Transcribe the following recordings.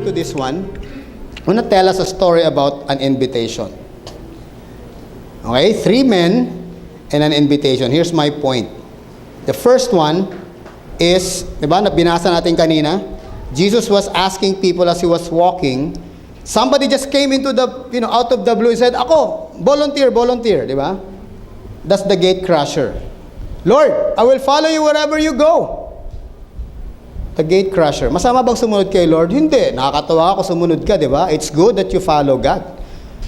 to this one, I want to tell us a story about an invitation. Okay, 3 men and an invitation. Here's my point. The first one is, di ba, binasa natin kanina, Jesus was asking people as he was walking. Somebody just came into the, out of the blue and said, "Ako, volunteer, di ba? That's the gate crusher. Lord, I will follow you wherever you go." The gate crusher. Masama bang sumunod kay Lord? Hindi. Nakakatawa ako sumunod ka, di ba? It's good that you follow God.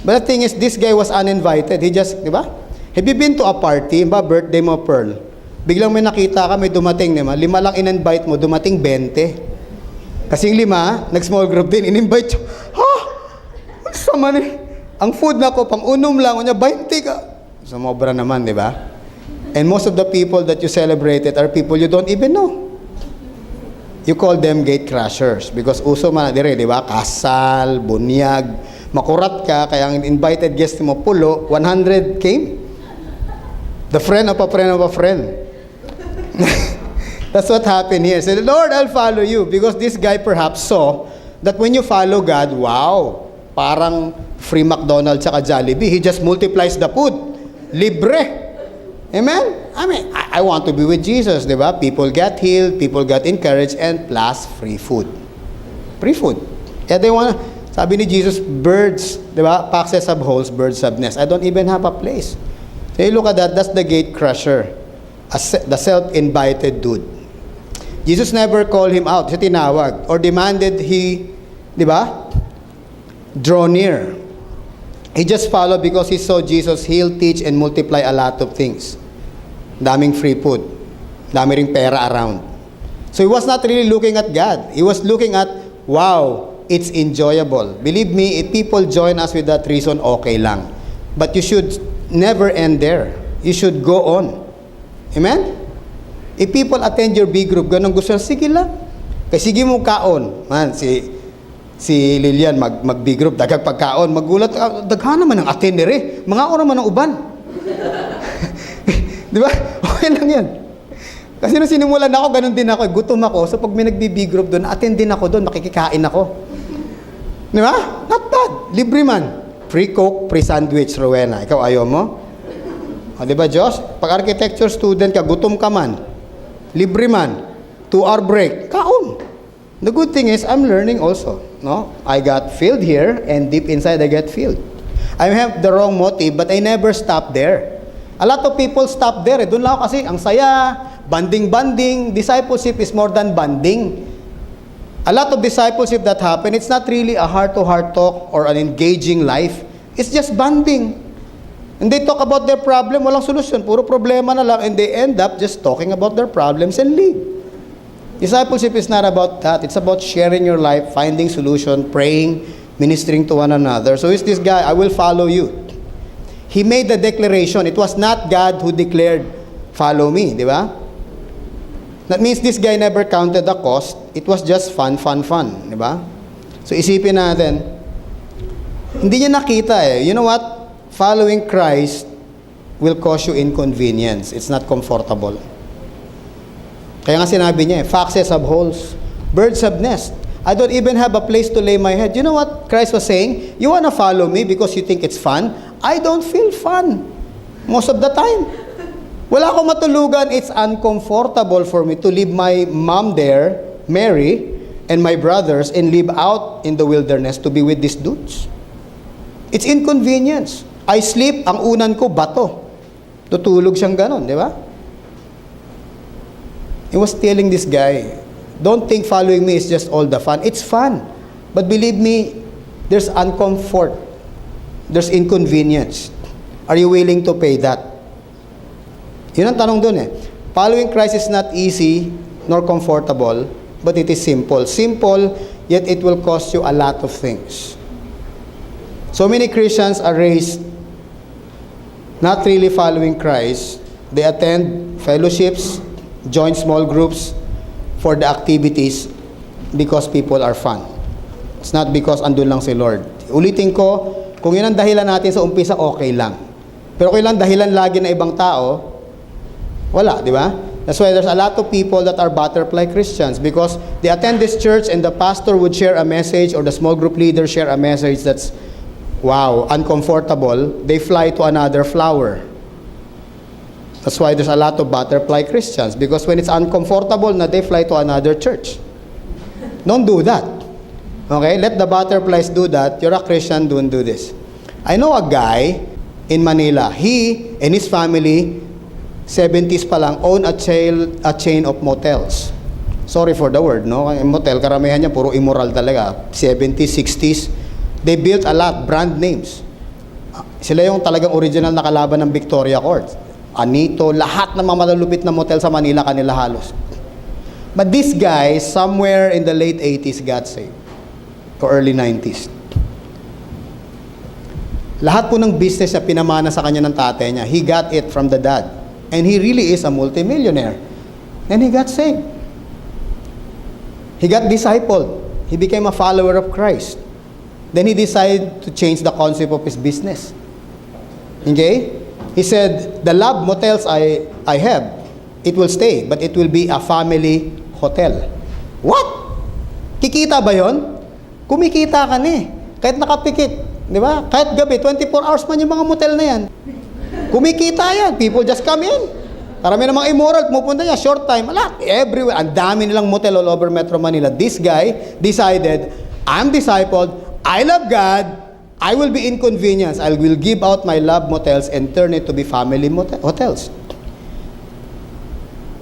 But the thing is, this guy was uninvited. He just, di ba? Have you been to a party, ba, birthday mo, Pearl? Biglang may nakita ka, may dumating, di ba? 5 lang in-invite mo, dumating 20. Kasing 5, nag-small group din, in-invite. Ha? Sama ni. Ang food na ko, pang-unom lang, 20 ka. Sumobra naman, di ba? And most of the people that you celebrated are people you don't even know. You call them gate crashers because uso man dire, di ba? Kasal, bunyag, makurat ka, kaya ang invited guest mo pulo, 100 came. The friend of a friend of a friend. That's what happened here. Say, "Lord, I'll follow you," because this guy perhaps saw that when you follow God, wow, parang free McDonald's saka Jollibee, He just multiplies the food. Libre. Amen? I mean, I want to be with Jesus, di ba? People get healed, people get encouraged, and plus, free food. Free food. Kaya they wanna, sabi ni Jesus, birds, di ba? Foxes have holes, birds have nests. I don't even have a place. So you look at that, that's the gate crusher. The self-invited dude. Jesus never called him out, siya tinawag, or demanded he, di ba? Draw near. He just followed because he saw Jesus heal, teach, and multiply a lot of things. Daming free food. Dami ring pera around. So he was not really looking at God. He was looking at, wow, it's enjoyable. Believe me, if people join us with that reason, okay lang. But you should never end there. You should go on. Amen? If people attend your big group, ganun gusto, sige lang. Kasi sige mo kaon. Man, si Lilian mag-big group, daghang pagkaon, magulat, daghan naman ang attendere, mga oras naman ang uban. Di ba? Okay lang yan. Kasi nung sinimulan ako, ganun din ako, gutom ako, so pag may nag-big group doon, attend din ako doon, makikikain ako. Di ba? Not bad. Libre man. Free Coke, free sandwich, Rowena. Ikaw ayaw mo? O, di ba, Josh? Pag architecture student ka, gutom ka man. Libre man. 2-hour break. Kaon. The good thing is, I'm learning also. No? I got filled here, and deep inside, I get filled. I have the wrong motive, but I never stop there. A lot of people stop there. Doon lang ako kasi, ang saya, banding-banding. Discipleship is more than banding. A lot of discipleship that happen, it's not really a heart-to-heart talk or an engaging life. It's just banding. And they talk about their problem, walang solusyon. Puro problema na lang, and they end up just talking about their problems and leave. Discipleship is not about that. It's about sharing your life, finding solution, praying, ministering to one another. So is this guy, "I will follow you." He made the declaration. It was not God who declared, "Follow me," di ba? That means this guy never counted the cost. It was just fun, di ba? So isipin natin, hindi niya nakita eh. You know what? Following Christ will cause you inconvenience. It's not comfortable. Kaya nga sinabi niya, foxes have holes, birds have nests. I don't even have a place to lay my head. You know what Christ was saying? You want to follow me because you think it's fun? I don't feel fun most of the time. Wala akong matulugan. It's uncomfortable for me to leave my mom there, Mary, and my brothers, and live out in the wilderness to be with these dudes. It's inconvenience. I sleep, ang unan ko, bato. Tutulog siyang ganon, di ba? He was telling this guy, don't think following me is just all the fun. It's fun. But believe me, there's uncomfort. There's inconvenience. Are you willing to pay that? Yun ang tanong dun eh. Following Christ is not easy nor comfortable, but it is simple. Simple, yet it will cost you a lot of things. So many Christians are raised not really following Christ. They attend fellowships, join small groups for the activities because people are fun. It's not because andun lang si Lord. Ulitin ko, kung yun ang dahilan natin sa umpisa, okay lang. Pero kung yun ang dahilan lagi na ibang tao, wala, di ba? That's why there's a lot of people that are butterfly Christians because they attend this church and the pastor would share a message or the small group leader share a message that's, wow, uncomfortable. They fly to another flower. That's why there's a lot of butterfly Christians because when it's uncomfortable na they fly to another church. Don't do that. Okay? Let the butterflies do that. You're a Christian, don't do this. I know a guy in Manila. He and his family 70s pa lang, own a chain of motels. Sorry for the word, no? Motel, karamihan niya, puro immoral talaga. 70s, 60s. They built a lot, brand names. Sila yung talagang original na kalaban ng Victoria Court. Anito, lahat ng mga malulupit na motel sa Manila, kanila halos. But this guy, somewhere in the late 80s, got saved. Or early 90s. Lahat po ng business na pinamana sa kanya ng tatay niya, he got it from the dad. And he really is a multimillionaire. And he got saved. He got discipled. He became a follower of Christ. Then he decided to change the concept of his business. Okay? He said, the love motels I have, it will stay, but it will be a family hotel. What? Kikita ba yon? Kumikita ka na eh. Kahit nakapikit. Di ba? Kahit gabi, 24 hours man yung mga motel na yan. Kumikita yan. People just come in. Karami ng mga immoral, pumupunta niya, short time, everywhere. Ang dami nilang motel all over Metro Manila. This guy decided, I'm discipled, I love God, I will be inconvenienced. I will give out my love motels and turn it to be family hotels.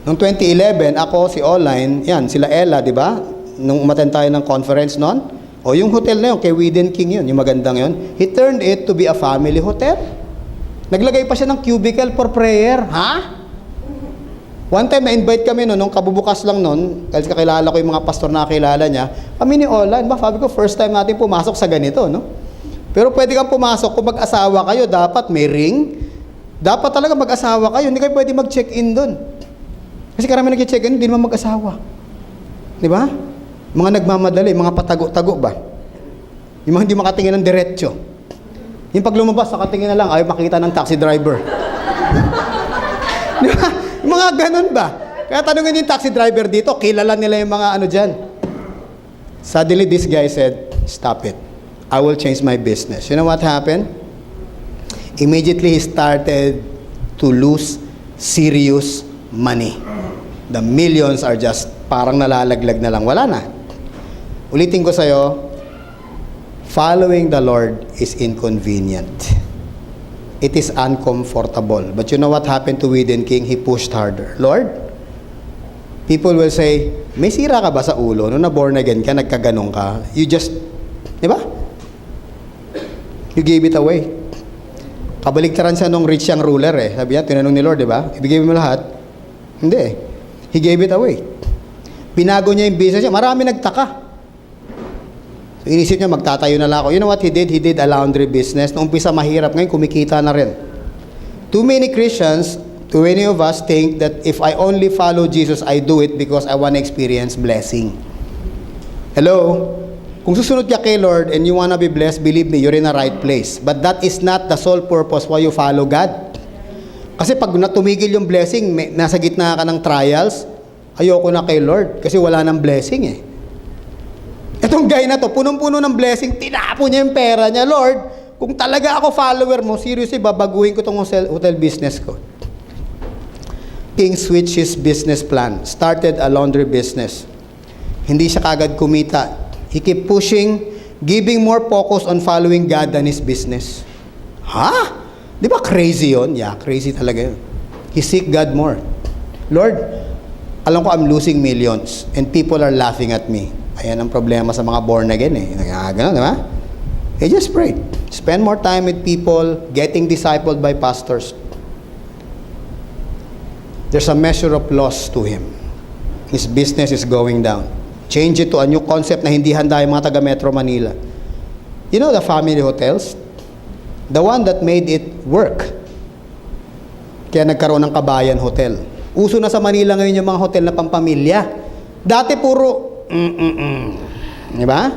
Noong 2011, ako, si Online, yan, sila Ella, di ba? Nung umattend tayo ng conference noon, o yung hotel na yun, kay Whedon King yun, yung magandang yun, he turned it to be a family hotel. Naglagay pa siya ng cubicle for prayer. Ha? One time, na-invite kami nung kabubukas lang nun, kasi kakilala ko yung mga pastor na kakilala niya, kami ni Online, sabi ko, first time natin pumasok sa ganito, no? Pero pwede kang pumasok, kung mag-asawa kayo, dapat may ring. Dapat talaga mag-asawa kayo, hindi kayo pwede mag-check-in doon. Kasi karami nag-check-in, hindi naman mag-asawa. Di ba? Mga nagmamadali, mga patago-tago ba? Yung mga hindi makatingin ng diretsyo. Yung pag lumabas, nakatingin na lang, ayaw makita ng taxi driver. Di ba? Mga ganun ba? Kaya tanungin yung taxi driver dito, kilala nila yung mga ano dyan. Suddenly, this guy said, stop it. I will change my business. You know what happened? Immediately, he started to lose serious money. The millions are just parang nalalaglag na lang. Wala na. Ulitin ko sa'yo, following the Lord is inconvenient. It is uncomfortable. But you know what happened to Whedon King? He pushed harder. Lord, people will say, may sira ka ba sa ulo? Nung na-born again ka, nagkaganong ka, you just, di ba? You gave it away. Kabaliktaran siya nung rich young ruler eh. Sabi niya, tinanong ni Lord, di ba? Ibigay mo lahat? Hindi eh. He gave it away. Pinago niya yung business niya. Marami nagtaka. So, inisip niya, magtatayo na lang ako. You know what he did? He did a laundry business. Nung umpisa mahirap, ngayon kumikita na rin. Too many Christians, too many of us think that if I only follow Jesus, I do it because I want to experience blessing. Hello? Kung susunod ka kay Lord and you wanna be blessed, believe me, you're in the right place. But that is not the sole purpose why you follow God. Kasi pag natumigil yung blessing, nasa gitna ka ng trials, ayoko na kay Lord kasi wala nang blessing eh. Itong guy na to, punong-puno ng blessing, tinapo niya yung pera niya. Lord, kung talaga ako follower mo, seriously, babaguhin ko itong hotel business ko. King switched his business plan, started a laundry business. Hindi siya kagad kumita. He kept pushing, giving more focus on following God than his business. Ha? Di ba crazy yun? Yeah, crazy talaga yun. He seek God more. Lord, alam ko I'm losing millions and people are laughing at me. Ayan ang problema sa mga born again eh. Ganun, di ba? He just prayed. Spend more time with people, getting discipled by pastors. There's a measure of loss to him. His business is going down. Change it to a new concept na hindi handa yung mga taga Metro Manila. You know the family hotels? The one that made it work. Kaya nagkaroon ng Kabayan Hotel. Uso na sa Manila ngayon yung mga hotel na pampamilya. Dati puro di ba?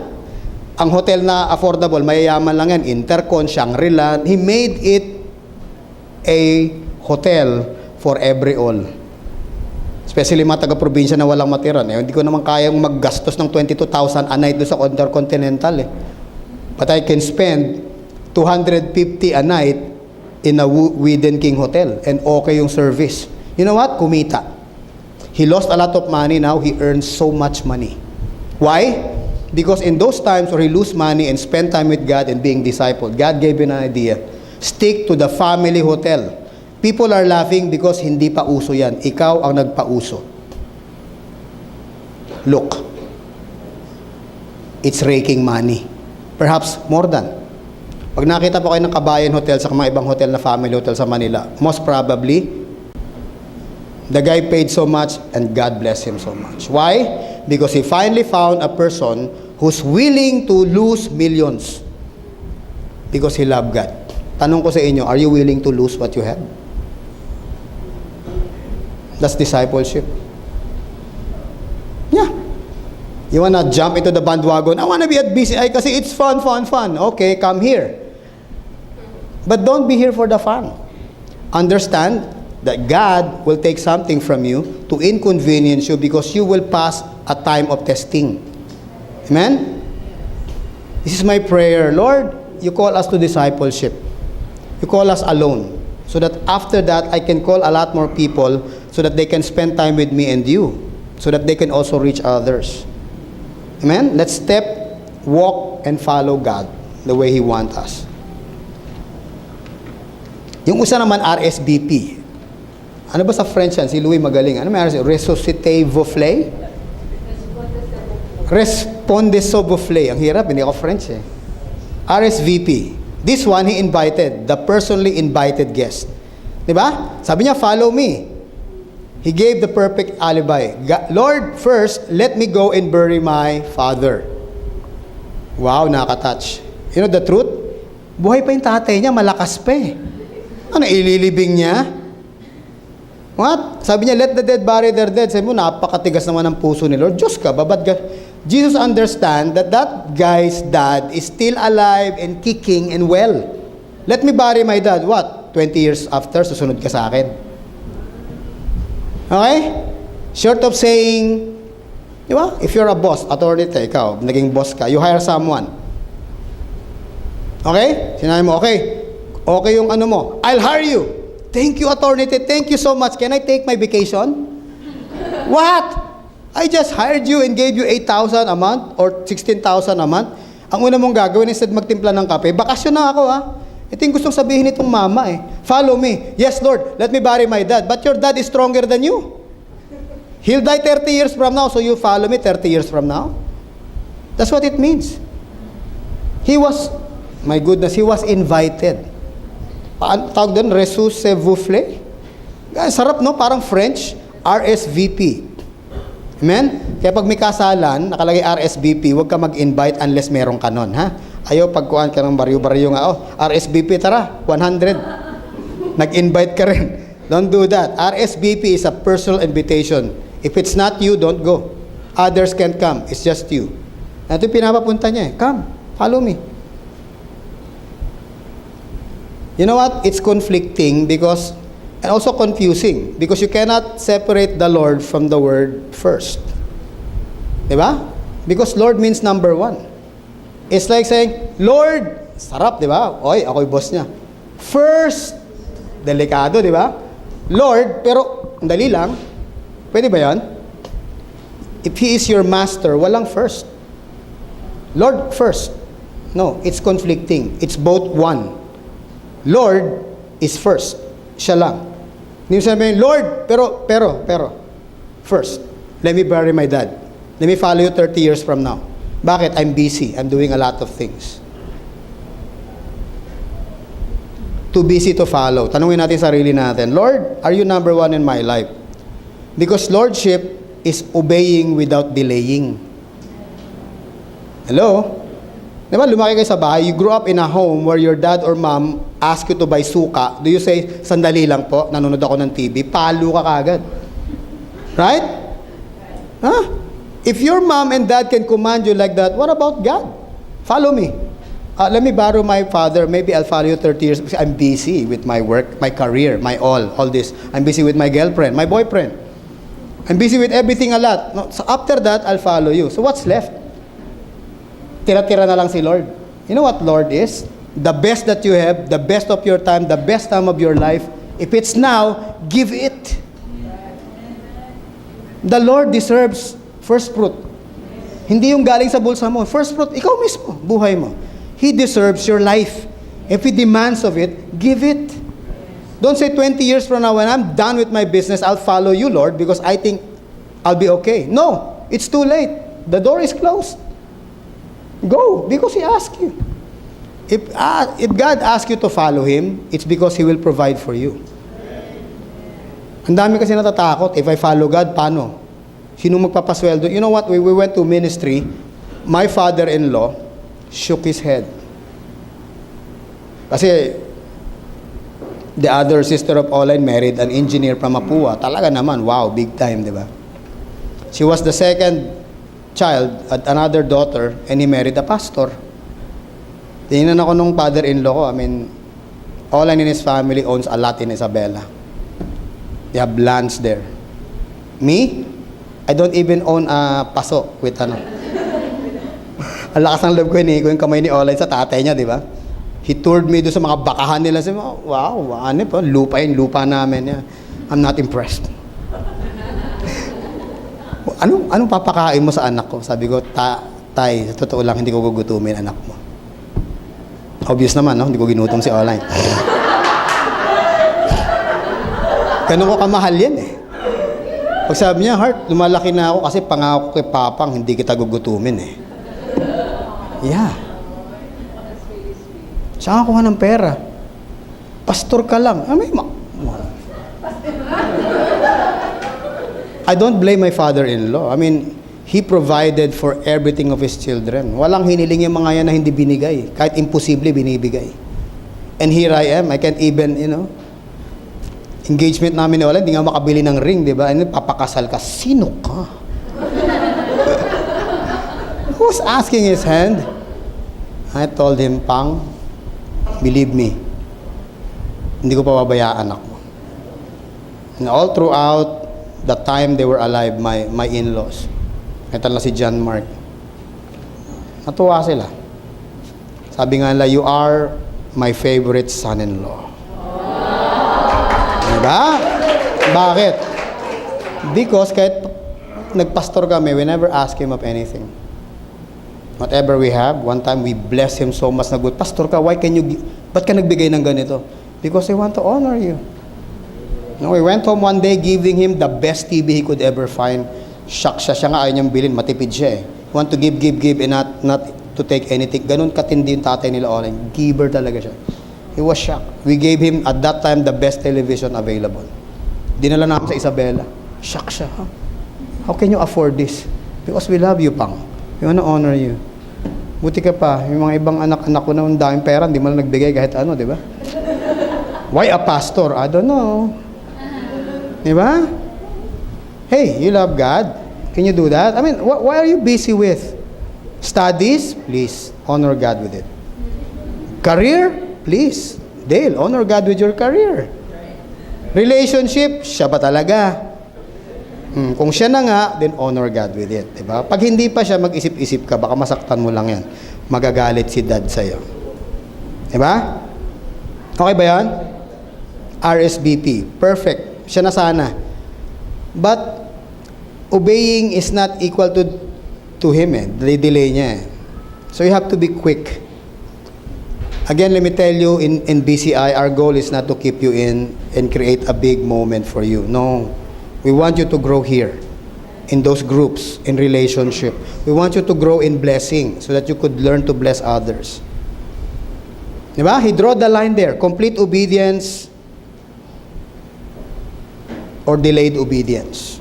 Ang hotel na affordable, mayayaman lang yan, Intercon, Shangri-La. He made it a hotel for every all. Especially mga taga-probinsya na walang matiran. Hindi ko naman kayang maggastos ng 22,000 a night doon sa Intercontinental eh. But I can spend 250 a night in a Widen King Hotel and okay yung service. You know what? Kumita. He lost a lot of money, now he earns so much money. Why? Because in those times where he lose money and spend time with God and being discipled, God gave him an idea. Stick to the family hotel. People are laughing because hindi pa uso yan. Ikaw ang nagpauso. Look, it's raking money. Perhaps more than. Pag nakita po kayo ng Kabayan Hotel sa mga ibang hotel na family hotel sa Manila, most probably, the guy paid so much and God bless him so much. Why? Because he finally found a person who's willing to lose millions because he loved God. Tanong ko sa inyo, are you willing to lose what you have? That's discipleship. Yeah. You wanna jump into the bandwagon? I wanna be at BCI kasi it's fun. Okay, come here. But don't be here for the fun. Understand that God will take something from you to inconvenience you because you will pass a time of testing. Amen? This is my prayer. Lord, you call us to discipleship. You call us alone. So that after that, I can call a lot more people so that they can spend time with me and you. So that they can also reach others. Amen? Let's walk, and follow God the way He wants us. Yung isa naman, RSVP. Ano ba sa French yan? Si Louis magaling. Ano may RSVP? Resuscite vofle? Responde so vofle. Ang hirap, hindi ako French eh. RSVP. This one, he invited. The personally invited guest. Diba? Sabi niya, follow me. He gave the perfect alibi. Lord, first, let me go and bury my father. Wow, nakaka-touch. You know the truth? Buhay pa yung tatay niya, malakas pa eh. Ano, ililibing niya? What? Sabi niya, let the dead bury their dead. Sabi mo, napakatigas naman ng puso ni Lord. Diyos ka, babad ka. Jesus understand that guy's dad is still alive and kicking and well. Let me bury my dad. What? 20 years after, susunod ka sa akin. Okay? Short of saying, di ba? If you're a boss, authority, ikaw, naging boss ka, you hire someone. Okay? Sinabi mo, okay. Okay yung ano mo. I'll hire you. Thank you, authority. Thank you so much. Can I take my vacation? What? I just hired you and gave you 8,000 a month or 16,000 a month. Ang una mong gagawin, instead magtimpla ng kape, bakasyon na ako ha. Ito yung gustong sabihin nitong mama eh. Follow me. Yes, Lord, let me bury my dad. But your dad is stronger than you. He'll die 30 years from now, so you follow me 30 years from now? That's what it means. He was, my goodness, he was invited. Tawag doon, resuscite. Sarap no, parang French, RSVP. Amen? Kaya pag may kasalan, nakalagay RSVP, huwag ka mag-invite unless meron ka nun, ha? Ayaw, pagkuhan ka ng baryo-baryo nga, RSVP, tara, 100. Nag-invite ka rin. Don't do that. RSVP is a personal invitation. If it's not you, don't go. Others can't come. It's just you. Ito yung pinapapunta niya eh. Come, follow me. You know what? It's conflicting because and also confusing because you cannot separate the Lord from the word first. Diba? Because Lord means number one. It's like saying, Lord, sarap, diba? Oy, ako'y boss niya. First, delikado, diba? Lord, pero, dali lang. Pwede ba yan? If He is your master, walang first. Lord first. No, it's conflicting. It's both one. Lord is first. Siya lang. Hindi mo sabihin, Lord, pero, first, let me bury my dad. Let me follow you 30 years from now. Bakit? I'm busy. I'm doing a lot of things. Too busy to follow. Tanungin natin sarili natin, Lord, are you number one in my life? Because Lordship is obeying without delaying. Hello? Diba, lumaki kayo sa bahay, you grew up in a home where your dad or mom ask you to buy suka. Do you say, sandali lang po, nanonood ako ng TV, palo ka kagad. Right? Huh? If your mom and dad can command you like that, what about God? Follow me. Let me borrow my father. Maybe I'll follow you 30 years because I'm busy with my work, my career, my all this. I'm busy with my girlfriend, my boyfriend. I'm busy with everything a lot. No, so after that, I'll follow you. So what's left? Tira-tira na lang si Lord. You know what Lord is? The best that you have, the best of your time, the best time of your life. If it's now, give it. The Lord deserves first fruit. Hindi yung galing sa bulsa mo. First fruit, ikaw mismo, buhay mo. He deserves your life. If He demands of it, give it. Don't say 20 years from now, when I'm done with my business, I'll follow you, Lord, because I think I'll be okay. No, it's too late. The door is closed. Go, because He asked you. If God asks you to follow Him, it's because He will provide for you. Ang dami kasi natatakot, if I follow God, paano? Sino magpapasweldo? You know what, we went to ministry, my father-in-law shook his head. Kasi, the other sister of Oline married an engineer from Mapua. Talaga naman, wow, big time, di ba? She was the second child at another daughter, and he married a pastor. Tingnan ako nung father-in-law ko. I mean, Oline and his family owns a lot in Isabela. They have lands there. Me, I don't even own a paso with ano. Ang lakas ng loob ko, yung kamay ni Oline sa tatay niya, di ba? He toured me doon sa mga bakahan nila. Sabi mo, wow, ano po, lupa namin. Yeah. I'm not impressed. Anong papakain mo sa anak ko? Sabi ko, tay, sa totoo lang, hindi ko gugutumin anak mo. Obvious naman, no? Hindi ko ginutom si Oline. Ganun ko kamahal yan eh. Pag sabi niya, Heart, lumalaki na ako kasi pangako kay Papang, hindi kita gugutumin eh. Yeah. Saan ka kuha ng pera? Pastor ka lang. I don't blame my father-in-law. I mean, he provided for everything of his children. Walang hiniling yung mga yan na hindi binigay. Kahit imposible, binibigay. And here I am. I can't even, engagement namin wala, hindi nga makabili ng ring, di ba? Ano, papakasal ka. Sino ka? Who's asking his hand? I told him, Pang, believe me, hindi ko pababayaan ako. And all throughout the time they were alive, my in-laws, ito na si John Mark, natuwa sila. Sabi nga nila, you are my favorite son-in-law. Diba? Bakit? Because kahit nagpastor kami, we never ask him of anything. Whatever we have, one time we bless him so much na good. Pastor ka, ba't ka nagbigay ng ganito? Because I want to honor you. No, we went home one day giving him the best TV he could ever find. Shock siya nga ayaw niyang bilhin, matipid siya eh. Want to give and not to take anything. Ganun katindi yung tatay nila online. Giver talaga siya. He was shocked. We gave him at that time the best television available. Dinala namin sa Isabela. Shock siya. Huh? How can you afford this? Because we love you, Pang. We want to honor you. Buti ka pa, yung mga ibang anak-anak ko na ang daming pera, hindi mo lang nagbigay kahit ano, di ba? Why a pastor? I don't know. Di ba? Hey, you love God? Can you do that? I mean, why are you busy with? Studies? Please, honor God with it. Career? Please, Dale, honor God with your career. Relationship? Siya ba talaga? Kung siya na nga, then honor God with it. Diba? Pag hindi pa siya, mag-isip-isip ka, baka masaktan mo lang yan. Magagalit si dad sa'yo. Diba? Okay ba yan? RSVP. Perfect. Siya na sana. But, obeying is not equal to him eh. Delay niya eh. So you have to be quick. Again, let me tell you, in BCI, our goal is not to keep you in and create a big moment for you. No. We want you to grow here, in those groups, in relationship. We want you to grow in blessing so that you could learn to bless others. Diba? He drew the line there. Complete obedience or delayed obedience.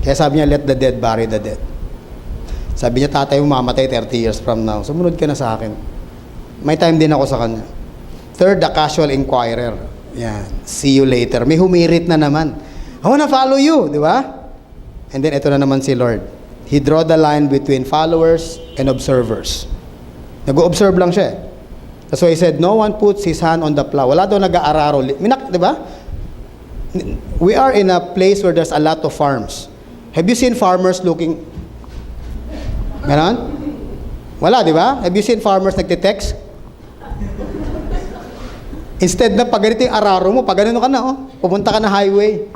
Kaya sabi niya, let the dead bury the dead. Sabi niya, tatay mo mamatay 30 years from now. Sumunod ka na sa akin. May time din ako sa kanya. Third, the casual inquirer. Yan. See you later. May humirit na naman. I wanna follow you. Di ba? And then, ito na naman si Lord. He draw the line between followers and observers. Nag-observe lang siya. That's why he said, no one puts his hand on the plow. Wala daw nag-aararo. Di ba? We are in a place where there's a lot of farms. Have you seen farmers looking... Ganon? Wala, di ba? Have you seen farmers nagtitext? Instead na pag ganito yung araro mo, pag ganito ka na, pumunta ka na highway.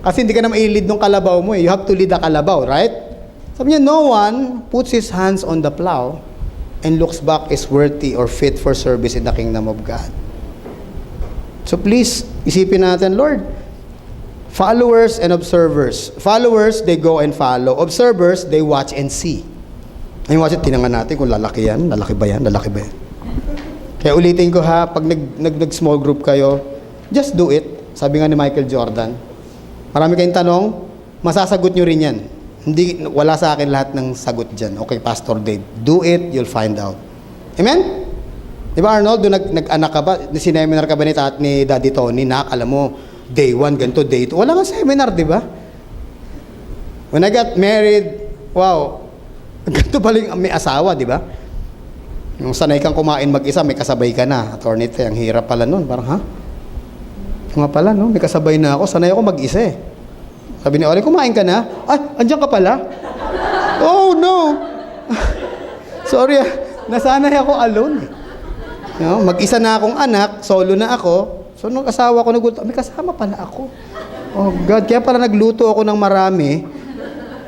Kasi hindi ka na mailid ng kalabaw mo. You have to lead the kalabaw, right? Sabi niya, no one puts his hands on the plow and looks back is worthy or fit for service in the kingdom of God. So please, isipin natin, Lord, followers and observers. Followers, they go and follow. Observers, they watch and see. Ay, watch it, tinangan natin kung lalaki yan, lalaki ba yan, lalaki ba yan. Kaya ulitin ko ha, pag nag-small group kayo, just do it. Sabi nga ni Michael Jordan. Marami kayong tanong, masasagot nyo rin yan. Wala sa akin lahat ng sagot dyan. Okay, Pastor Dave, do it, you'll find out. Amen? Di ba Arnold, doon nag-anak ka ba? Sineminar ka ba ni Daddy Tony? Alam mo, day 1, ganito, day 2. Wala kang seminar, di ba? When I got married, wow, ganito baling may asawa, di ba? Yung sanay kang kumain mag-isa, may kasabay ka na. Attorney, ang hirap pala nun. Parang, ha? Nga pala, no? May kasabay na ako. Sanay ako mag-isa eh. Sabi ni Oli, kumain ka na? Ay, andyan ka pala? Oh, no! Sorry, nasanay ako alone. No? Mag-isa na akong anak, solo na ako. So, nung asawa ko nagluto, may kasama pala ako. Oh, God, kaya pala nagluto ako ng marami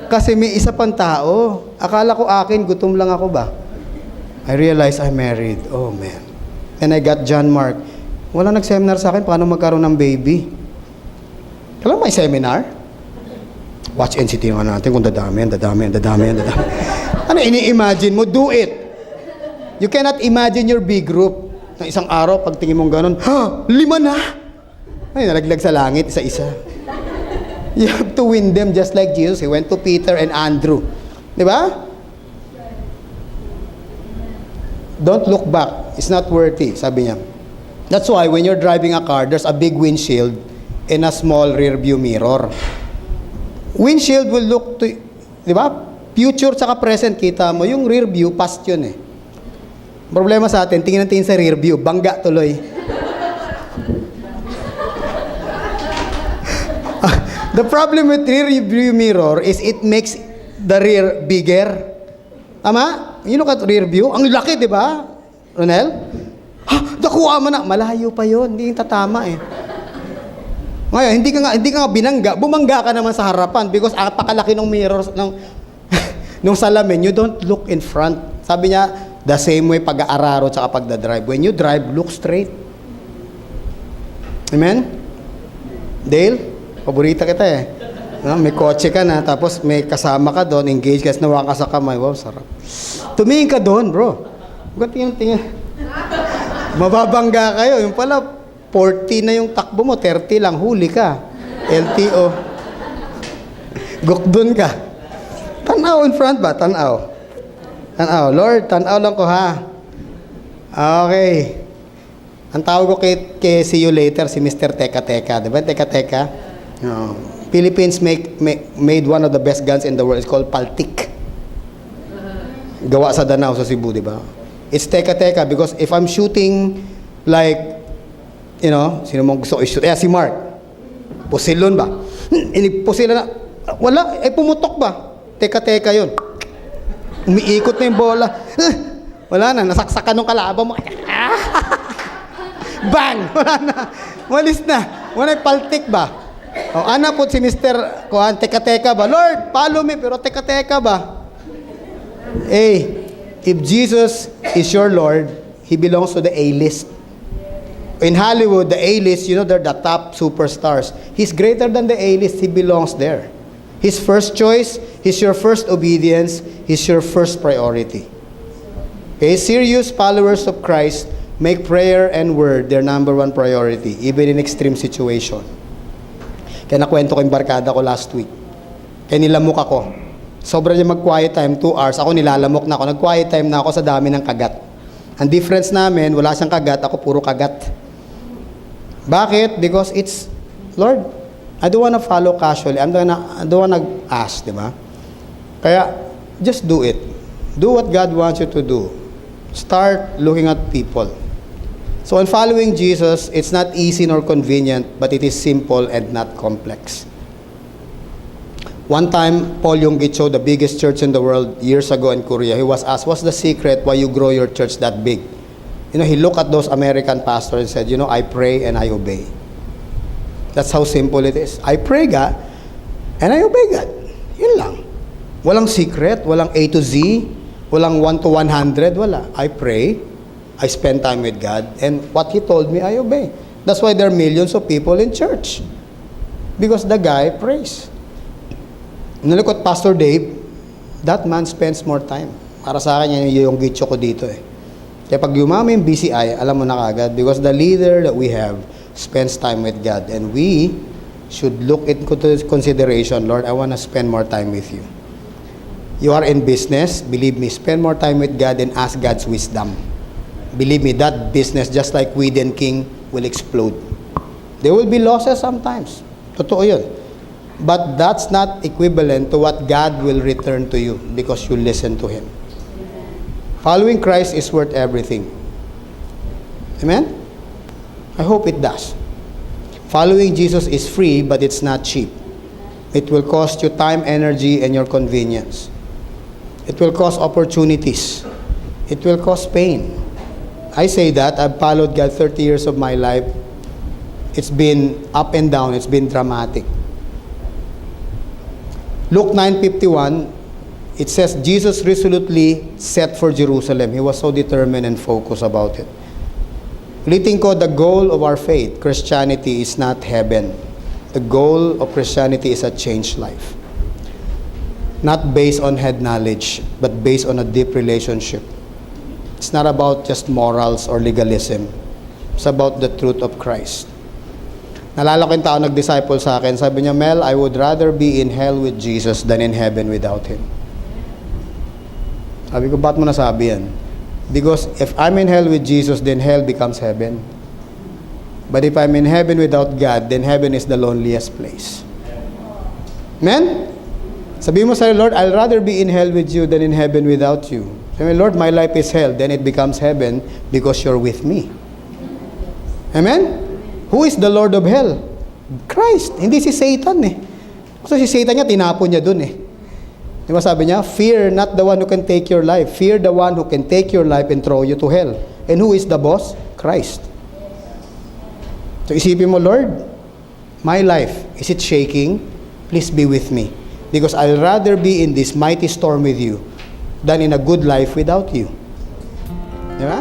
kasi may isa pang tao. Akala ko akin, gutom lang ako ba? I realized I'm married. Oh, man. And I got John Mark. Wala nag-seminar sa akin paano magkaroon ng baby. Kailan may seminar? Watch and see nga natin kung dadami. Ano ini-imagine mo? Do it. You cannot imagine your big group. Na isang araw, pag tingin mong ganun, 5 na! Ay, nalaglag sa langit, isa-isa. You have to win them just like Jesus. He went to Peter and Andrew. Di ba? Don't look back. It's not worthy, sabi niya. That's why when you're driving a car, there's a big windshield and a small rear view mirror. Windshield will look to, di ba? Future tsaka present, kita mo. Yung rear view, past yun eh. Problema sa atin, tingin natin sa rear view, bangga tuloy. The problem with rear view mirror is it makes the rear bigger. Tama? You look at rear view, ang laki, di ba? Ronel? Ha, nakuha mo na. Malayo pa yon, hindi yung tatama eh. Ngayon, hindi ka nga binangga, bumangga ka naman sa harapan because pakalaki ng mirror, ng salamin, you don't look in front. Sabi niya, the same way pag-aararo tsaka pagdadrive. When you drive, look straight. Amen? Dale, paborita kita eh. No, may kotse ka na, tapos may kasama ka doon, engage ka, nawa ka sa kamay. Wow, sarap. Tumingin ka doon, bro. Tingin. Mababangga kayo. Yung pala, 40 na yung takbo mo, 30 lang, huli ka. LTO. Gukdun ka. Tanaw in front ba? Tanaw. Lord, tanaw lang ko ha. Okay. Ang tawag ko kay see you later, si Mr. Teka Teka. Diba? Teka Teka? No. Philippines made one of the best guns in the world. It's called Paltik. Gawa sa Danao, sa Cebu, di ba? It's teka-teka because if I'm shooting like, sino mong gusto i-shoot? Si Mark. Pusilon ba? Pusilon na. Wala, pumutok ba? Teka-teka yun. Umiikot na yung bola. Wala na, nasaksakan ng kalaban mo. Bang! Wala na. Walis na. Wala paltik ba? Ana po si Mr. Kuhan, teka-teka ba? Lord, follow me, pero teka-teka ba? If Jesus is your Lord, He belongs to the A-list. In Hollywood, the A-list, they're the top superstars. He's greater than the A-list. He belongs there. His first choice, He's your first obedience, He's your first priority. Okay, serious followers of Christ make prayer and word their number one priority, even in extreme situation. Kaya nakwento ko yung barkada ko last week. Kaya nilamok ako. Sobra niya mag-quiet time, 2 hours. Ako nilalamok na ako. Nag-quiet time na ako sa dami ng kagat. Ang difference namin, wala siyang kagat, ako puro kagat. Bakit? Because it's, Lord, I don't wanna follow casually. I don't wanna ask, di ba? Kaya, just do it. Do what God wants you to do. Start looking at people. So in following Jesus, it's not easy nor convenient, but it is simple and not complex. One time, Paul Yonggi-cho, the biggest church in the world years ago in Korea, he was asked, what's the secret why you grow your church that big? He looked at those American pastors and said, I pray and I obey. That's how simple it is. I pray God and I obey God. Yun lang. Walang secret, walang A to Z, walang 1 to 100, wala. I pray, I spend time with God, and what He told me, I obey. That's why there are millions of people in church. Because the guy prays. Look at Pastor Dave, that man spends more time. Para sa akin, yan yung gitso ko dito eh. Kaya pag yumama yung BCI, alam mo na kagad, because the leader that we have spends time with God. And we should look into consideration, Lord, I want to spend more time with you. You are in business, believe me, spend more time with God and ask God's wisdom. Believe me, that business, just like Whedon King, will explode. There will be losses sometimes. Totoo yun. But that's not equivalent to what God will return to you because you listen to Him. Following Christ is worth everything. Amen? I hope it does. Following Jesus is free, but it's not cheap. It will cost you time, energy, and your convenience. It will cost opportunities. It will cost pain. I say that. I've followed God 30 years of my life. It's been up and down. It's been dramatic. Luke 9:51, it says, Jesus resolutely set for Jerusalem. He was so determined and focused about it. Ulitin ko, the goal of our faith, Christianity, is not heaven. The goal of Christianity is a changed life. Not based on head knowledge, but based on a deep relationship. It's not about just morals or legalism. It's about the truth of Christ. Nalala ko yung tao nag-disciple sa akin. Sabi niya, Mel, I would rather be in hell with Jesus than in heaven without Him. Sabi ko, ba't mo nasabi yan? Because if I'm in hell with Jesus, then hell becomes heaven. But if I'm in heaven without God, then heaven is the loneliest place. Amen? Sabi mo sa'yo, Lord, I'll rather be in hell with you than in heaven without you. Sabi mo, Lord, my life is hell. Then it becomes heaven because you're with me. Amen? Who is the Lord of hell? Christ. Hindi si Satan eh. Kasi si Satan niya, tinapon niya dun eh. Diba sabi niya, fear not the one who can take your life. Fear the one who can take your life and throw you to hell. And who is the boss? Christ. So isipin mo, Lord, my life, is it shaking? Please be with me. Because I'll rather be in this mighty storm with you than in a good life without you. Diba?